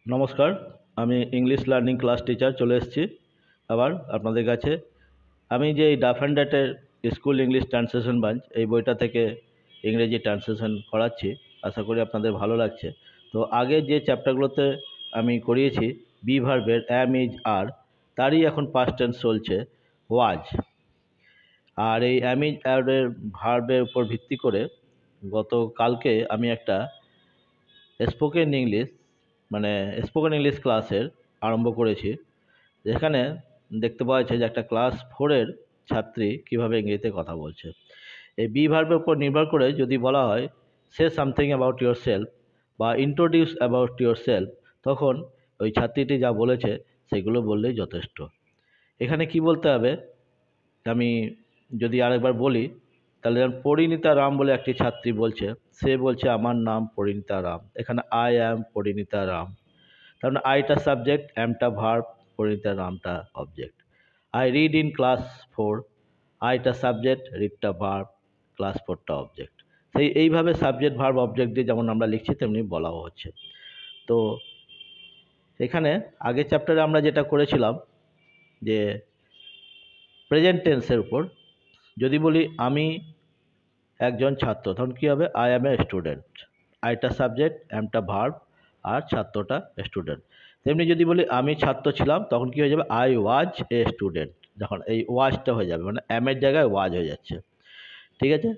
নমস্কার, আমি English learning class teacher চলে এসেছি আবার আপনাদের কাছে। আমি যে এই ডাফ অ্যান্ড ড্যাটের স্কুল ইংলিশ ট্রান্সলেশন বাঞ্চ এই বইটা থেকে ইংরেজি ট্রান্সলেশন করাচ্ছি। আশা করি আপনাদের ভালো লাগছে। তো আগে যে চ্যাপ্টারগুলোতে আমি করিয়েছি বি ভার্বের অ্যাম ইজ আর, তারই এখন পাস্ট টেন্স চলছে ওয়াজ। আর এই অ্যাম ইজ আরের ভার্বের উপর ভিত্তি করে গতকালকে আমি একটা স্পোকেন ইংলিশ স্পোকেন ইংলিশ ক্লাসের আরম্ভ করেছি, যেখানে দেখতে পাওয়া যাচ্ছে যে একটা ক্লাস 4-এর ছাত্রী কিভাবে ইংরেজিতে কথা বলছে। এই বি ভার্বের উপর নির্ভর করে যদি বলা হয় say something about your self বা ইন্ট্রোডিউস অ্যাবাউট ইয়োর সেলফ, তখন ওই ছাত্রীটি যা বলেছে সেগুলো বললেই যথেষ্ট। এখানে কি বলতে হবে আমি যদি আরেকবার বলি, তাহলে যেমন পরিণীতা রাম বলে একটি ছাত্রী বলছে, সে বলছে আমার নাম পরিণীতা রাম। এখানে আই অ্যাম পরিণীতা রাম, তার মানে আইটা সাবজেক্ট, অ্যামটা ভার্ব, পরিণীতা নামটা object. I read in class 4, আইটা সাবজেক্ট, রিডটা ভার্ব, ক্লাস 4টা অবজেক্ট। এইভাবে সাবজেক্ট ভার্ব অবজেক্ট দিয়ে যেমন আমরা লিখছি তেমনি বলাও হচ্ছে। তো এখানে আগের চ্যাপ্টারে আমরা যেটা করেছিলাম যে প্রেজেন্ট টেন্সের উপর যদি বলি আমি একজন ছাত্র, তখন কী হবে? আই অ্যাম এ স্টুডেন্ট, আইটা সাবজেক্ট, অ্যামটা ভার্ব, আর ছাত্রটা স্টুডেন্ট। তেমনি যদি বলি আমি ছাত্র ছিলাম, তখন কী হয়ে যাবে? I was a student. যখন এই ওয়াজটা হয়ে যাবে, মানে অ্যামের জায়গায় ওয়াজ হয়ে যাচ্ছে। ঠিক আছে?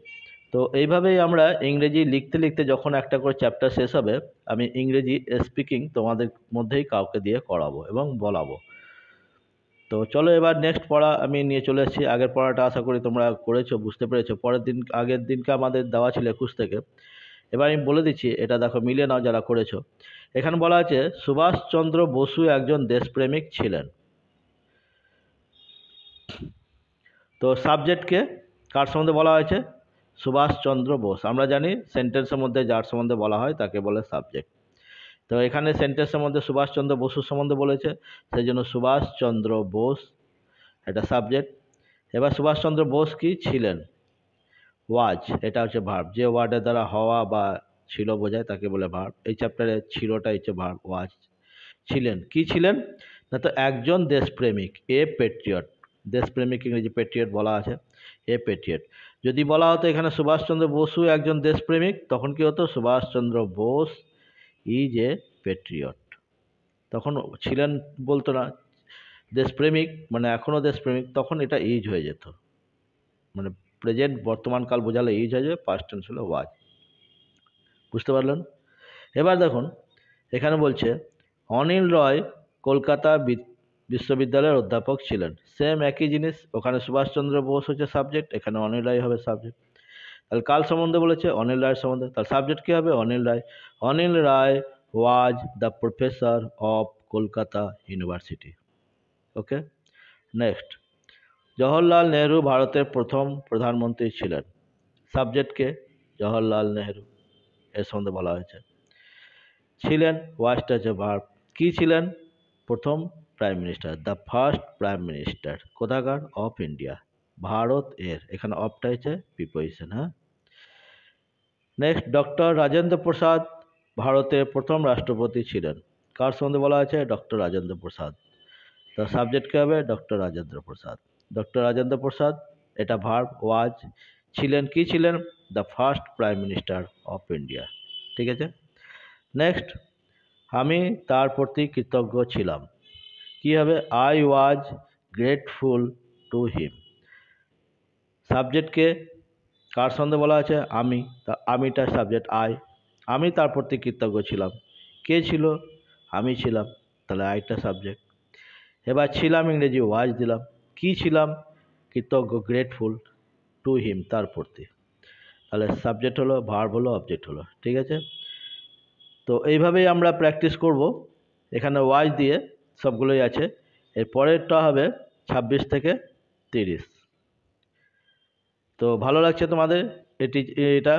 তো এইভাবেই আমরা ইংরেজি লিখতে লিখতে যখন একটা করে চ্যাপ্টার শেষ হবে, আমি ইংরেজি স্পিকিং তোমাদের মধ্যেই কাউকে দিয়ে করাবো এবং বলাবো। তো চলো এবার নেক্সট পড়া আমি নিয়ে চলে এসেছি। আগের পড়াটা আশা করি তোমরা করেছো, বুঝতে পেরেছো। আগের দিনকে আমাদের দেওয়া ছিল 21 থেকে। এবার আমি বলে দিচ্ছি, এটা দেখো মিলিয়ে নাও যারা করেছো। এখানে বলা আছে সুভাষচন্দ্র বসু একজন দেশপ্রেমিক ছিলেন। তো সাবজেক্টকে কার সম্বন্ধে বলা হয়েছে? সুভাষচন্দ্র বোস। আমরা জানি সেন্টেন্সের মধ্যে যার সম্বন্ধে বলা হয় তাকে বলে সাবজেক্ট। তো এখানে সেন্টেন্সের মধ্যে সুভাষচন্দ্র বসুর সম্বন্ধে বলেছে, সেই জন্য সুভাষচন্দ্র বোস এটা সাবজেক্ট। এবার সুভাষচন্দ্র বোস কি ছিলেন? ওয়াজ, এটা হচ্ছে ভার্ব। যে ওয়ার্ডের দ্বারা হওয়া বা ছিল বোঝায় তাকে বলে ভার্ব। এই চ্যাপ্টারে ছিলটা হচ্ছে ভার্ব, ওয়াজ। ছিলেন, কি ছিলেন? না তো একজন দেশপ্রেমিক, এ পেট্রিয়ট। দেশপ্রেমিক ইংরেজি পেট্রিয়ট বলা আছে, এ পেট্রিয়ট। যদি বলা হতো এখানে সুভাষচন্দ্র বসু একজন দেশপ্রেমিক, তখন কি হতো? Subhash Chandra Bose is a patriot. তখন ছিলেন বলতো না, দেশপ্রেমিক মানে এখনও দেশপ্রেমিক, তখন এটা ইজ হয়ে যেত। মানে প্রেজেন্ট বর্তমান কাল বোঝালে ইজ হয়ে যাবে, পাস্ট টেন্স হলে ওয়াজ। বুঝতে পারলেন? এবার দেখুন এখানে বলছে অনিল রয় কলকাতা বিশ্ববিদ্যালয়ের অধ্যাপক ছিলেন। সেম একই জিনিস, ওখানে সুভাষচন্দ্র বোস হচ্ছে সাবজেক্ট, এখানে অনিল রায় হবে সাবজেক্ট। তাহলে কাল সম্বন্ধে বলেছে? অনিল রায়ের সম্বন্ধে। তাহলে সাবজেক্ট কী হবে? Anil Roy. Anil Roy was the professor of Kolkata university. Okay, next. Jawaharlal Nehru ভারতের প্রথম প্রধানমন্ত্রী ছিলেন। সাবজেক্টকে জওহরলাল নেহরু, এর সম্বন্ধে বলা হয়েছে। ছিলেন, ওয়াজটা হচ্ছে ভার্ব। কি ছিলেন? প্রথম prime minister, the first prime minister. কোথাকার? অফ ইন্ডিয়া, ভারত এর। এখানে অফটা হচ্ছে প্রিপোজিশন। হ্যাঁ, নেক্সট। ডক্টর রাজেন্দ্র প্রসাদ ভারতের প্রথম রাষ্ট্রপতি ছিলেন। কার সম্বন্ধে বলা আছে? ডক্টর রাজেন্দ্র প্রসাদ। তার সাবজেক্ট কী হবে? ডক্টর রাজেন্দ্র প্রসাদ। ডক্টর রাজেন্দ্র প্রসাদ, এটা ভার্ব, ওয়াজ। ছিলেন, কি ছিলেন? The first prime minister of India. ঠিক আছে, নেক্সট। আমি তার প্রতি কৃতজ্ঞ ছিলাম। কি হবে? I was grateful to him. সাবজেক্টকে কার সঙ্গে বলা আছে? আমি। তা আমিটার সাবজেক্ট আই। আমি তার প্রতি কৃতজ্ঞ ছিলাম। কে ছিল? আমি ছিলাম, তাহলে আইটা সাবজেক্ট। এবার ছিলাম ইংরেজি ওয়াজ দিলাম। কি ছিলাম? কৃতজ্ঞ, গ্রেটফুল টু হিম, তার প্রতি। তাহলে সাবজেক্ট হলো, ভার্ব হলো, অবজেক্ট হলো। ঠিক আছে, তো এইভাবেই আমরা প্র্যাকটিস করব। এখানে ওয়াজ দিয়ে সবগুলোই আছে। এর পরেরটা হবে 26 থেকে 30। তো ভালো লাগছে তোমাদের এটা?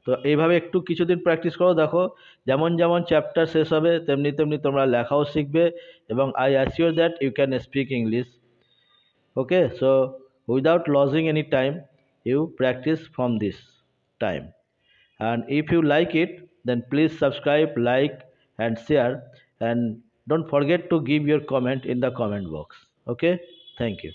তো এইভাবে একটু কিছুদিন প্র্যাকটিস করো, দেখো যেমন যেমন চ্যাপ্টার শেষ হবে তেমনি তেমনি তোমরা লেখাও শিখবে, এবং I assure that you can speak English. Okay, so without losing any time you practise from this time. And if you like it, then please subscribe, like and share, and don't forget to give your comment in the comment box. Okay, thank you.